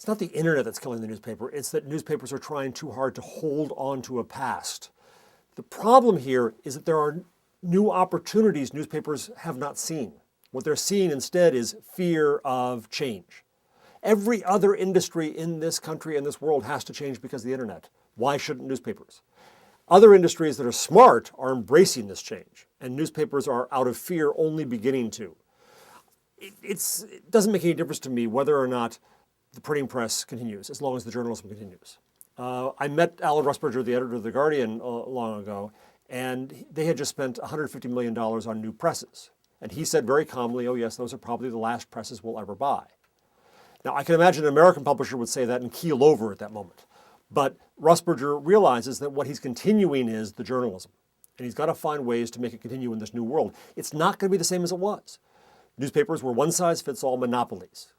It's not the internet that's killing the newspaper, it's that newspapers are trying too hard to hold on to a past. The problem here is that there are new opportunities newspapers have not seen. What they're seeing instead is fear of change. Every other industry in this country and this world has to change because of the internet. Why shouldn't newspapers? Other industries that are smart are embracing this change, and newspapers are out of fear only beginning to. It doesn't make any difference to me whether or not the printing press continues, as long as the journalism continues. I met Alan Rusbridger, the editor of The Guardian, long ago, and they had just spent $150 million on new presses. And he said very calmly, oh yes, those are probably the last presses we'll ever buy. Now, I can imagine an American publisher would say that and keel over at that moment. But Rusbridger realizes that what he's continuing is the journalism. And he's got to find ways to make it continue in this new world. It's not going to be the same as it was. Newspapers were one-size-fits-all monopolies.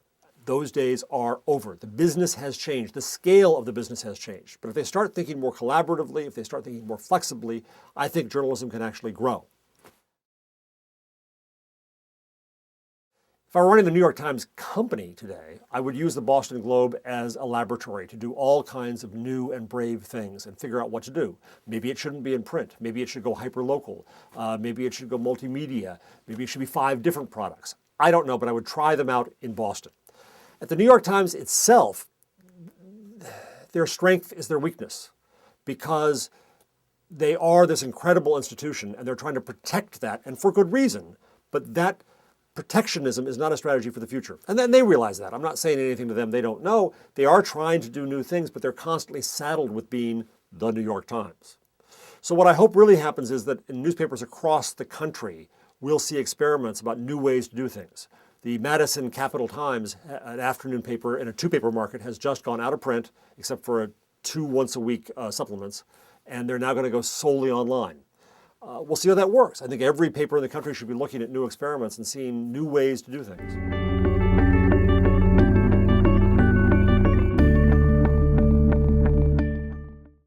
Those days are over. The business has changed. The scale of the business has changed. But if they start thinking more collaboratively, if they start thinking more flexibly, I think journalism can actually grow. If I were running the New York Times company today, I would use the Boston Globe as a laboratory to do all kinds of new and brave things and figure out what to do. Maybe it shouldn't be in print. Maybe it should go hyper-local. Maybe it should go multimedia. Maybe it should be 5 different products. I don't know, but I would try them out in Boston. At the New York Times itself, their strength is their weakness because they are this incredible institution and they're trying to protect that, and for good reason. But that protectionism is not a strategy for the future. And then they realize that. I'm not saying anything to them they don't know. They are trying to do new things, but they're constantly saddled with being the New York Times. So what I hope really happens is that in newspapers across the country, we'll see experiments about new ways to do things. The Madison Capital Times, an afternoon paper in a 2-paper market, has just gone out of print, except for 2 once-a-week supplements, and they're now going to go solely online. We'll see how that works. I think every paper in the country should be looking at new experiments and seeing new ways to do things.